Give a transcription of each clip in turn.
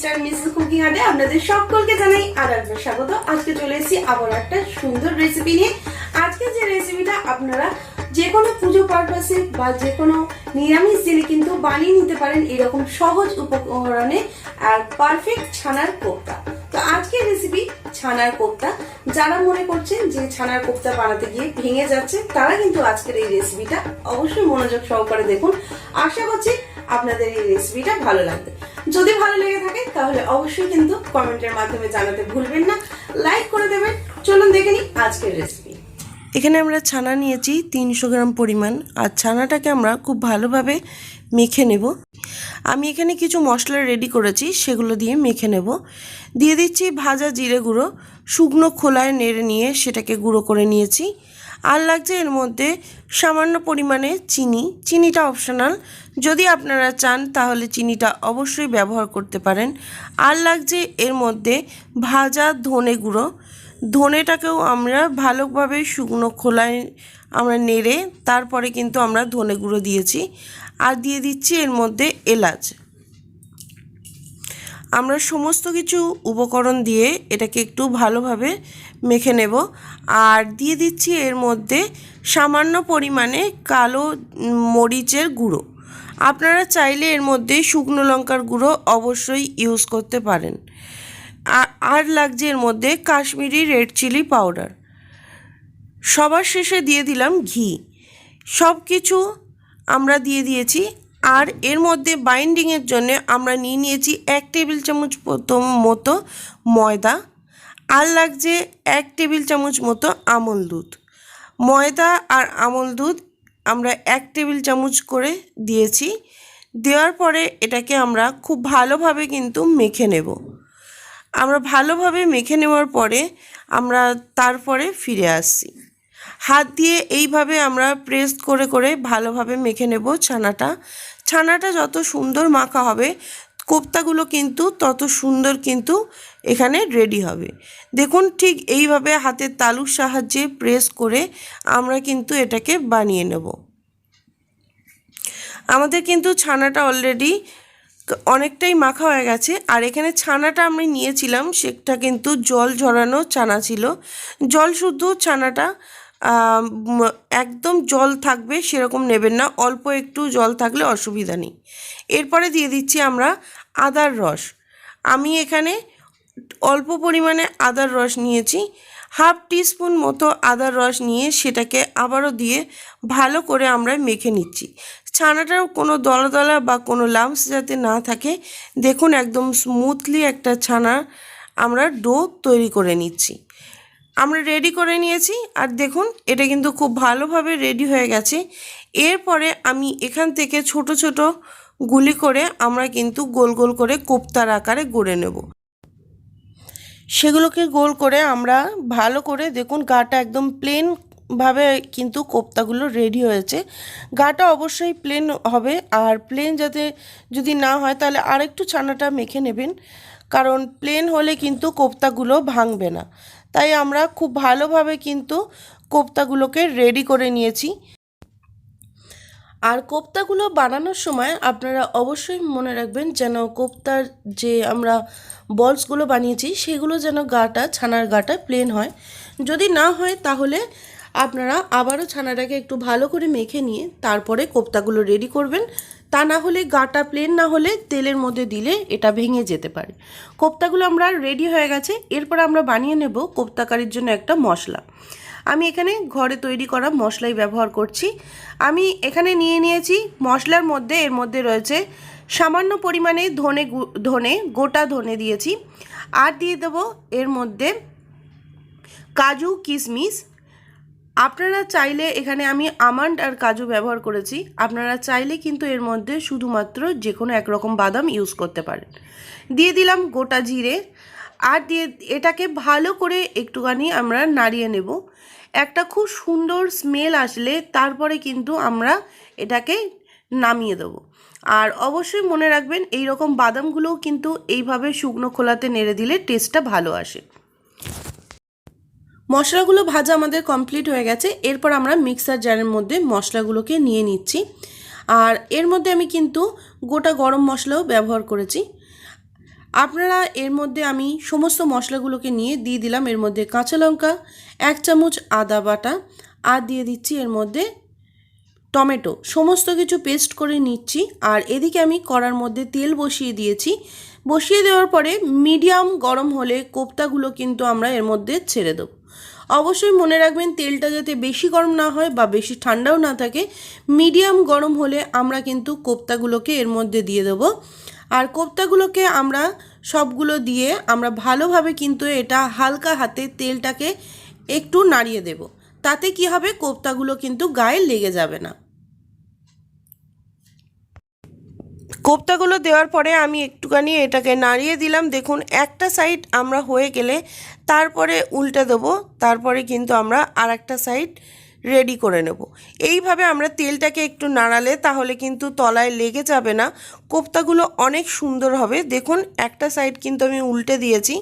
Mister Mrs cooking আর্টে আপনাদের সকলকে জানাই আরেকবার স্বাগত। আজকে চলে এসেছি আবার একটা সুন্দর রেসিপি নিয়ে। আজকে যে রেসিপিটা আপনারা যে কোনো পুজো পারপাসে বা যে কোনো নিরামিষ দিনে কিন্তু বানিয়ে নিতে পারেন এরকম সহজ উপকরণে আর পারফেক্ট ছানার কোফতা। তো আজকের রেসিপি ছানার কোফতা। যারা মনে করছেন যে ছানার কোফতা বানাতে গিয়ে ভেঙে যাচ্ছে তারা কিন্তু আজকের এই রেসিপিটা অবশ্যই মনোযোগ সহকারে দেখুন। আশা করছি আপনাদের এই রেসিপিটা ভালো লাগবে। যদি ভালো লেগে থাকে তাহলে অবশ্যই কিন্তু কমেন্টের মাধ্যমে জানাতে ভুলবেন না, লাইক করে দেবেন। চলুন দেখে নিই আজকের রেসিপি। এখানে আমরা ছানা নিয়েছি 300 গ্রাম পরিমাণ, আর ছানাটাকে আমরা খুব ভালোভাবে মেখে নেব। আমি এখানে কিছু মশলা রেডি করেছি, সেগুলো দিয়ে মেখে নেব। দিয়ে দিচ্ছি ভাজা জিরে গুঁড়ো, শুকনো খোলায় নেড়ে নিয়ে সেটাকে গুঁড়ো করে নিয়েছি। আর লাগছে এর মধ্যে সামান্য পরিমাণে চিনি। চিনিটা অপশনাল, যদি আপনারা চান তাহলে চিনিটা অবশ্যই ব্যবহার করতে পারেন। আর লাগছে এর মধ্যে ভাজা ধনে গুঁড়ো। ধনেটাকেও আমরা ভালোভাবে শুকনো খোলায় আমরা নেড়ে তারপরে কিন্তু আমরা ধনে গুঁড়ো দিয়েছি। আর দিয়ে দিচ্ছি এর মধ্যে এলাচ। আমরা সমস্ত কিছু উপকরণ দিয়ে এটাকে একটু ভালোভাবে মেখে নেব। আর দিয়ে দিচ্ছি এর মধ্যে সামান্য পরিমাণে কালো মরিচের গুঁড়ো। আপনারা চাইলে এর মধ্যে শুকনো লঙ্কার গুঁড়ো অবশ্যই ইউজ করতে পারেন। আর লাগছে এর মধ্যে কাশ্মীরি রেড চিলি পাউডার। সবার শেষে দিয়ে দিলাম ঘি। সব কিছু আমরা দিয়ে দিয়েছি। আর এর মধ্যে বাইন্ডিংয়ের জন্য আমরা নিয়েছি 1 টেবিল চামচ মতো ময়দা। আর লাগছে 1 টেবিল চামচ মতো আমল দুধ। ময়দা আর আমল দুধ আমরা 1 টেবিল চামচ করে দিয়েছি। দেওয়ার পরে এটাকে আমরা খুব ভালোভাবে কিন্তু মেখে নেব। আমরা ভালোভাবে মেখে নেওয়ার পরে আমরা তারপরে ফিরে আসছি। হাত দিয়ে এইভাবে আমরা প্রেস করে করে ভালোভাবে মেখে নেব ছানাটা। ছানাটা যত সুন্দর মাখা হবে কোফতাগুলো কিন্তু তত সুন্দর কিন্তু এখানে রেডি হবে। দেখুন ঠিক এইভাবে হাতের তালুর সাহায্যে প্রেস করে আমরা কিন্তু এটাকে বানিয়ে নেব। আমাদের কিন্তু ছানাটা অলরেডি অনেকটাই মাখা হয়ে গেছে। আর এখানে ছানাটা আমি নিয়েছিলাম সেটা কিন্তু জল ঝরানো ছানা ছিল। জল শুদ্ধ ছানাটা, একদম জল থাকবে সেরকম নেবেন না, অল্প একটু জল থাকলে অসুবিধা নেই। এরপরে দিয়ে দিচ্ছি আমরা আদার রস। আমি এখানে অল্প পরিমাণে আদার রস নিয়েছি। হাফ টিস্পুন মতো আদার রস নিয়ে সেটাকে আবারও দিয়ে ভালো করে আমরা মেখে নিচ্ছি। ছানাটাও কোনো দলা দলা বা কোনো লাম্পস যাতে না থাকে। দেখুন একদম স্মুথলি একটা ছানা আমরা ডো তৈরি করে নিচ্ছি। আমরা রেডি করে নিয়েছি। আর দেখুন এটা কিন্তু খুব ভালোভাবে রেডি হয়ে গেছে। এরপরে আমি এখান থেকে ছোট ছোট গুলি করে আমরা কিন্তু গোল গোল করে কোফতার আকারে গড়ে নেব। সেগুলোকে গোল করে আমরা ভালো করে দেখুন গাটা একদম প্লেন ভাবে কিন্তু কোফতাগুলো রেডি হয়েছে। গাটা অবশ্যই প্লেন হবে। আর প্লেন যাতে যদি না হয় তাহলে আরেকটু ছানাটা মেখে নেবেন, কারণ প্লেন হলে কিন্তু কোফতাগুলো ভাঙবে না। তাই আমরা খুব ভালোভাবে কিন্তু কোফতাগুলোকে রেডি করে নিয়েছি। আর কোফতাগুলো বানানোর সময় আপনারা অবশ্যই মনে রাখবেন যেন কোফতার যে আমরা বলসগুলো বানিয়েছি সেগুলো যেন গাটা ছানার গাটা প্লেন হয়। যদি না হয় তাহলে আপনারা আবারও ছানাটাকে একটু ভালো করে মেখে নিয়ে তারপরে কোফতাগুলো রেডি করবেন। তা না হলে গাটা প্লেন না হলে তেলের মধ্যে দিলে এটা ভেঙে যেতে পারে। কোফতাগুলো আমরা রেডি হয়ে গেছে। এরপর আমরা বানিয়ে নেব কোফতা কারির জন্য একটা মশলা। আমি এখানে ঘরে তৈরি করা মশলাই ব্যবহার করছি। আমি এখানে নিয়েছি মশলার মধ্যে, এর মধ্যে রয়েছে সামান্য পরিমাণে ধনে গোটা ধনে দিয়েছি। আর দিয়ে দেবো এর মধ্যে কাজু কিশমিশ। আপনারা চাইলে এখানে আমি আমন্ড আর কাজু ব্যবহার করেছি। আপনারা চাইলে কিন্তু এর মধ্যে শুধুমাত্র যে কোনো একরকম বাদাম ইউজ করতে পারেন। দিয়ে দিলাম গোটা জিরে। আর দিয়ে এটাকে ভালো করে একটুখানি আমরা নাড়িয়ে নেব। একটা খুব সুন্দর স্মেল আসলে তারপরে কিন্তু আমরা এটাকে নামিয়ে দেবো। আর অবশ্যই মনে রাখবেন এই রকম বাদামগুলোও কিন্তু এইভাবে শুকনো খোলাতে নেড়ে দিলে টেস্টটা ভালো আসে। মশলাগুলো ভাজা আমাদের কমপ্লিট হয়ে গেছে। এরপর আমরা মিক্সার জারের মধ্যে মশলাগুলোকে নিয়ে নিচ্ছি। আর এর মধ্যে আমি কিন্তু গোটা গরম মশলাও ব্যবহার করেছি। আপনারা এর মধ্যে আমি সমস্ত মশলাগুলোকে নিয়ে দিয়ে দিলাম এর মধ্যে কাঁচা লঙ্কা, 1 চামচ আদা বাটা, আর দিয়ে দিচ্ছি এর মধ্যে টমেটো। সমস্ত কিছু পেস্ট করে নিচ্ছি। আর এদিকে আমি কড়ার মধ্যে তেল বসিয়ে দিয়েছি। বসিয়ে দেওয়ার পরে মিডিয়াম গরম হলে কোপ্তাগুলো কিন্তু আমরা এর মধ্যে ছেড়ে দেবো। অবশ্যই মনে রাখবেন তেলটা যাতে বেশি গরম না হয় বা বেশি ঠান্ডাও না থাকে, মিডিয়াম গরম হলে আমরা কিন্তু কোপ্তাগুলোকে এর মধ্যে দিয়ে দেবো। আর কোপ্তাগুলোকে আমরা সবগুলো দিয়ে আমরা ভালোভাবে কিন্তু এটা হালকা হাতে তেলটাকে একটু নাড়িয়ে দেব। তাতে কি হবে, কোপ্তাগুলো কিন্তু গায়ে লেগে যাবে না। কোপ্তাগুলো দেওয়ার পরে আমি একটুখানি এটাকে নাড়িয়ে দিলাম। দেখুন একটা সাইড আমরা হয়ে গেলে তারপরে উল্টে দেবো, তারপরে কিন্তু আমরা আর একটা সাইড রেডি করে নেব। এইভাবে আমরা তেলটাকে একটু নাড়ালে তাহলে কিন্তু তলায় লেগে যাবে না, কোপ্তাগুলো অনেক সুন্দর হবে। দেখুন একটা সাইড কিন্তু আমি উল্টে দিয়েছি,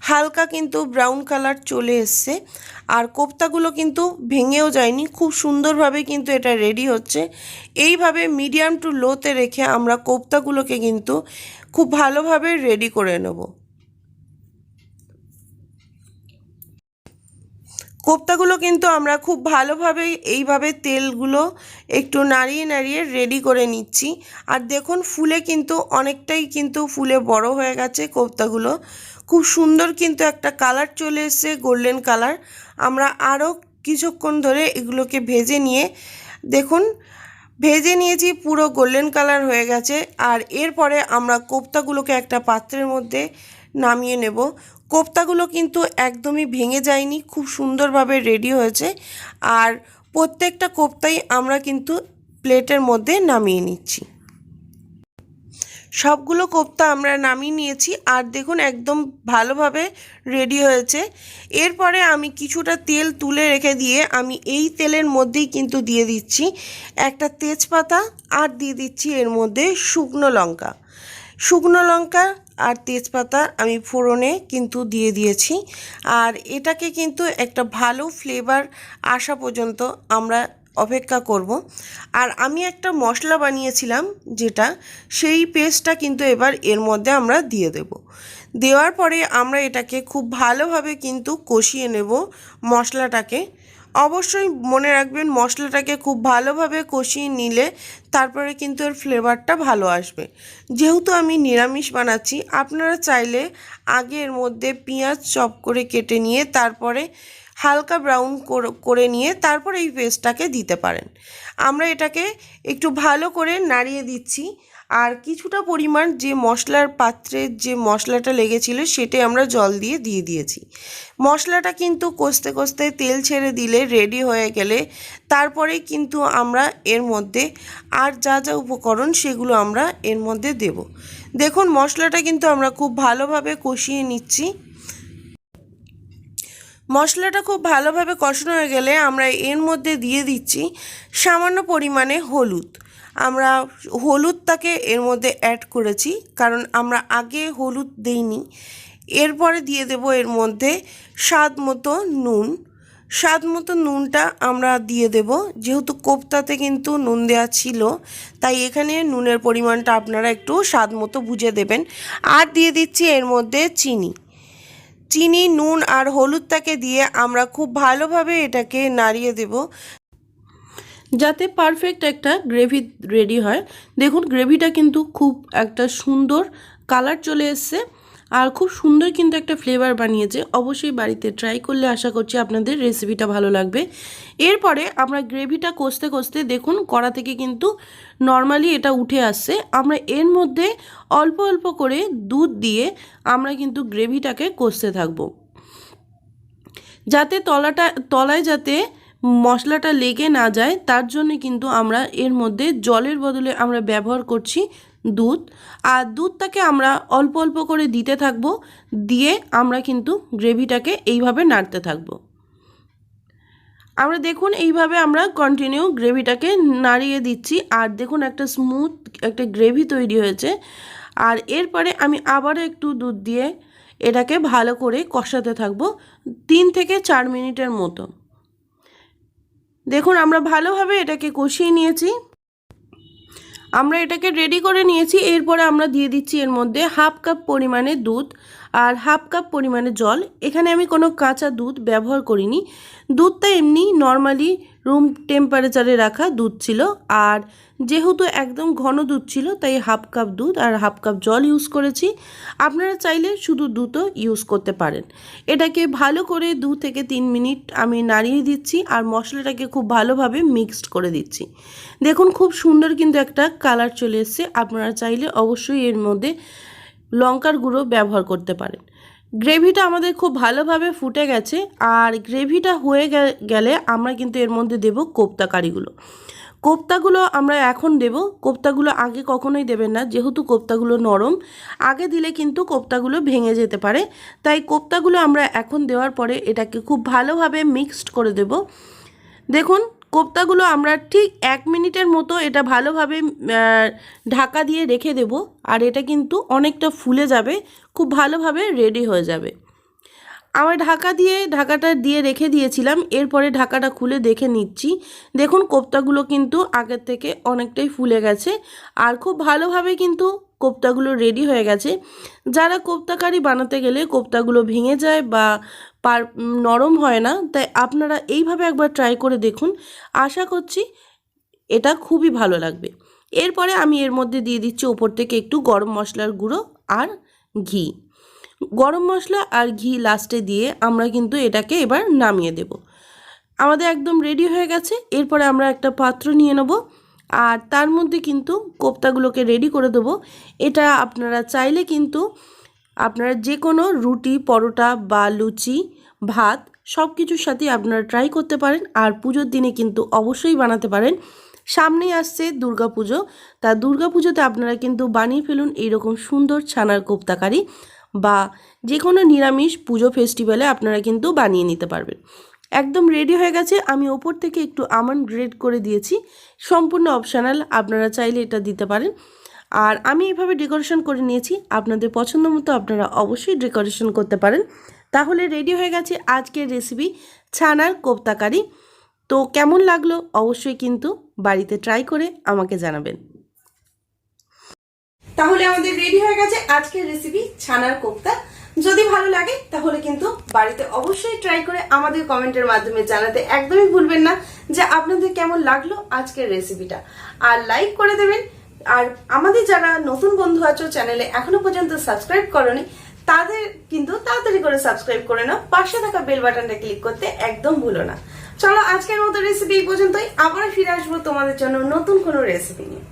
হালকা কিন্তু ব্রাউন কালার চলে এসছে, আর কোপ্তাগুলো কিন্তু ভেঙেও যায়নি, খুব সুন্দরভাবে কিন্তু এটা রেডি হচ্ছে। এইভাবে মিডিয়াম টু লোতে রেখে আমরা কোপ্তাগুলোকে কিন্তু খুব ভালোভাবে রেডি করে নেব। কোপ্তাগুলো কিন্তু আমরা খুব ভালোভাবে এইভাবে তেলগুলো একটু নাড়িয়ে নাড়িয়ে রেডি করে নিচ্ছি। আর দেখুন ফুলে কিন্তু অনেকটাই কিন্তু ফুলে বড় হয়ে গেছে কোপ্তাগুলো, খুব সুন্দর কিন্তু একটা কালার চলে এসেছে, গোল্ডেন কালার। আমরা আরও কিছুক্ষণ ধরে এগুলোকে ভেজে নিয়ে দেখুন ভেজে নিয়েছি, পুরো গোল্ডেন কালার হয়ে গেছে। আর এরপরে আমরা কোপ্তাগুলোকে একটা পাত্রের মধ্যে নামিয়ে নেব। কোপ্তাগুলো কিন্তু একদমই ভেঙে যায়নি, খুব সুন্দরভাবে রেডি হয়েছে। আর প্রত্যেকটা কোপ্তাই আমরা কিন্তু প্লেটের মধ্যে নামিয়ে নিচ্ছি। সবগুলো কোপ্তা আমরা নামিয়ে নিয়েছি। আর দেখুন একদম ভালোভাবে রেডি হয়েছে। এরপরে আমি কিছুটা তেল তুলে রেখে দিয়ে আমি এই তেলের মধ্যেই কিন্তু দিয়ে দিচ্ছি একটা তেজপাতা, আর দিয়ে দিচ্ছি এর মধ্যে শুকনো লঙ্কা। শুকনো লঙ্কা আর তেজপাতা আমি ফোড়নে কিন্তু দিয়ে দিয়েছি। আর এটাকে কিন্তু একটা ভালো ফ্লেভার আসা পর্যন্ত আমরা অপেক্ষা করব। আর আমি একটা মশলা বানিয়েছিলাম যেটা, সেই পেস্টটা কিন্তু এবার এর মধ্যে আমরা দিয়ে দেব। দেওয়ার পরে আমরা এটাকে খুব ভালোভাবে কিন্তু কষিয়ে নেব মশলাটাকে। অবশ্যই মনে রাখবেন মশলাটাকে খুব ভালোভাবে কষিয়ে নিলে তারপরে কিন্তু এর ফ্লেভারটা ভালো আসবে। যেহেতু আমি নিরামিষ বানাচ্ছি, আপনারা চাইলে আগে এর মধ্যে পেঁয়াজ চপ করে কেটে নিয়ে তারপরে হালকা ব্রাউন করে নিয়ে তারপর এই পেস্টটাকে দিতে পারেন। আমরা এটাকে একটু ভালো করে নাড়িয়ে দিচ্ছি। আর কিছুটা পরিমাণ যে মশলার পাত্রে যে মশলাটা লেগেছিল সেটাই আমরা জল দিয়ে দিয়েছি। মশলাটা কিন্তু কষতে কষতে তেল ছেড়ে দিলে রেডি হয়ে গেলে তারপরে কিন্তু আমরা এর মধ্যে আর যা যা উপকরণ সেগুলো আমরা এর মধ্যে দেব। দেখুন মশলাটা কিন্তু আমরা খুব ভালোভাবে কষিয়ে নিচ্ছি। মশলাটা খুব ভালোভাবে কষানো হয়ে গেলে আমরা এর মধ্যে দিয়ে দিচ্ছি সামান্য পরিমাণে হলুদ। আমরা হলুদটাকে এর মধ্যে অ্যাড করেছি কারণ আমরা আগে হলুদ দেইনি। এরপরে দিয়ে দেব এর মধ্যে স্বাদ মতো নুন। স্বাদ মতো নুনটা আমরা দিয়ে দেব, যেহেতু কোপ্তাতে কিন্তু নুন দেওয়া ছিল, তাই এখানে নুনের পরিমাণটা আপনারা একটু স্বাদ মতো বুঝে দেবেন। আর দিয়ে দিচ্ছি এর মধ্যে চিনি, নুন আর হলুদটাকে দিয়ে আমরা খুব ভালোভাবে এটাকে নাড়িয়ে দেব যাতে পারফেক্ট একটা গ্রেভি রেডি হয়। দেখুন গ্রেভিটা কিন্তু খুব একটা সুন্দর কালার চলে এসছে আর খুব সুন্দর কিন্তু একটা ফ্লেভার বানিয়েছে। অবশ্যই বাড়িতে ট্রাই করলে আশা করছি আপনাদের রেসিপিটা ভালো লাগবে। এরপরে আমরা গ্রেভিটা কষতে কষতে দেখুন কড়া থেকে কিন্তু নর্মালি এটা উঠে আসছে। আমরা এর মধ্যে অল্প অল্প করে দুধ দিয়ে আমরা কিন্তু গ্রেভিটাকে কষতে থাকবো, যাতে তলায় যাতে মশলাটা লেগে না যায়, তার জন্য কিন্তু আমরা এর মধ্যে জলের বদলে আমরা ব্যবহার করছি দুধ। আর দুধটাকে আমরা অল্প অল্প করে দিতে থাকবো, দিয়ে আমরা কিন্তু গ্রেভিটাকে এইভাবে নাড়তে থাকবো। আমরা দেখুন এইভাবে আমরা কন্টিনিউ গ্রেভিটাকে নাড়িয়ে দিচ্ছি। আর দেখুন একটা স্মুথ একটা গ্রেভি তৈরি হয়েছে। আর এরপরে আমি আবারও একটু দুধ দিয়ে এটাকে ভালো করে কষাতে থাকবো 3 থেকে 4 মিনিটের মতো। দেখুন আমরা ভালোভাবে এটাকে কষিয়ে নিয়েছি। আমরা এটাকে রেডি করে নিয়েছি। এরপরে আমরা দিয়ে দিচ্ছি এর মধ্যে হাফ কাপ পরিমাণে দুধ আর হাফ কাপ পরিমাণে জল। এখানে আমি কোনো কাঁচা দুধ ব্যবহার করিনি, দুধটা এমনি নর্মালি রুম টেম্পারেচারে রাখা দুধ ছিল। আর যেহেতু একদম ঘন দুধ ছিল তাই হাফ কাপ দুধ আর হাফ কাপ জল ইউজ করেছি। আপনারা চাইলে শুধু দুধও ইউজ করতে পারেন। এটাকে ভালো করে 2 থেকে 3 মিনিট আমি নাড়িয়ে দিচ্ছি আর মশলাটাকে খুব ভালোভাবে মিক্সড করে দিচ্ছি। দেখুন খুব সুন্দর কিন্তু একটা কালার চলে এসছে। আপনারা চাইলে অবশ্যই এর মধ্যে লঙ্কার গুঁড়ো ব্যবহার করতে পারেন। গ্রেভিটা আমাদের খুব ভালোভাবে ফুটে গেছে আর গ্রেভিটা হয়ে গেলে আমরা কিন্তু এর মধ্যে দেব কোপ্তা কারিগুলো। কোপ্তাগুলো আমরা এখন দেব, কোপ্তাগুলো আগে কখনোই দেবেন না, যেহেতু কোপ্তাগুলো নরম, আগে দিলে কিন্তু কোপ্তাগুলো ভেঙে যেতে পারে। তাই কোপ্তাগুলো আমরা এখন দেওয়ার পরে এটাকে খুব ভালোভাবে মিক্সড করে দেব। দেখুন কোপ্তাগুলো আমরা ঠিক 1 মিনিটের মতো এটা ভালোভাবে ঢাকা দিয়ে রেখে দেব আর এটা কিন্তু অনেকটা ফুলে যাবে, খুব ভালোভাবে রেডি হয়ে যাবে। আমার ঢাকাটা দিয়ে রেখে দিয়েছিলাম, এরপরে ঢাকাটা খুলে দেখে নিচ্ছি। দেখুন কোপ্তাগুলো কিন্তু আগের থেকে অনেকটাই ফুলে গেছে আর খুব ভালোভাবে কিন্তু কোপ্তাগুলো রেডি হয়ে গেছে। যারা কোপ্তা কারি বানাতে গেলে কোপ্তাগুলো ভেঙে যায় বা নরম হয় না, তাই আপনারা এইভাবে একবার ট্রাই করে দেখুন, আশা করছি এটা খুবই ভালো লাগবে। এরপরে আমি এর মধ্যে দিয়ে দিচ্ছি ওপর থেকে একটু গরম মশলার গুঁড়ো আর ঘি। গরম মশলা আর ঘি লাস্টে দিয়ে আমরা কিন্তু এটাকে এবার নামিয়ে দেব। আমাদের একদম রেডি হয়ে গেছে। এরপরে আমরা একটা পাত্র নিয়ে নেব আর তার মধ্যে কিন্তু কোপ্তাগুলোকে রেডি করে দেবো। এটা আপনারা চাইলে কিন্তু আপনারা যে কোনো রুটি, পরোটা বা লুচি, ভাত সব কিছুর সাথে আপনারা ট্রাই করতে পারেন আর পুজোর দিনে কিন্তু অবশ্যই বানাতে পারেন। সামনেই আসছে দুর্গাপুজো, তা দুর্গাপুজোতে আপনারা কিন্তু বানিয়ে ফেলুন এইরকম সুন্দর ছানার কোপ্তা কারি, বা যে কোনো নিরামিষ পুজো ফেস্টিভ্যালে আপনারা কিন্তু বানিয়ে নিতে পারবেন। একদম রেডি হয়ে গেছে। আমি ওপর থেকে একটু আমন্ড গ্রেড করে দিয়েছি, সম্পূর্ণ অপশনাল, আপনারা চাইলে এটা দিতে পারেন। আর আমি এইভাবে ডেকোরেশন করে নিয়েছি, আপনাদের পছন্দ মতো আপনারা অবশ্যই ডেকোরেশন করতে পারেন। তাহলে রেডি হয়ে গেছে আজকের রেসিপি ছানার কোপ্তা কারি। তো কেমন লাগলো অবশ্যই কিন্তু বাড়িতে ট্রাই করে আমাকে জানাবেন। তাহলে আমাদের রেডি হয়ে গেছে আজকের রেসিপি ছানার কোপ্তা। যদি ভালো লাগে তাহলে কিন্তু বাড়িতে অবশ্যই ট্রাই করে আমাদের কমেন্টের মাধ্যমে জানাতে একদমই ভুলবেন না যে আপনাদের কেমন লাগলো আজকের রেসিপিটা, আর লাইক করে দেবেন। আর আমাদের যারা নতুন বন্ধু আছো চ্যানেলে এখনো পর্যন্ত সাবস্ক্রাইব করোনি, তাদের কিন্তু তাড়াতাড়ি করে সাবস্ক্রাইব করে নাও, পাশে থাকা বেল বাটনটা ক্লিক করতে একদম ভুলো না। চলো আজকের মতো রেসিপি এই পর্যন্তই, আবার ফিরে আসবো তোমাদের জন্য নতুন কোনো রেসিপি নিয়ে।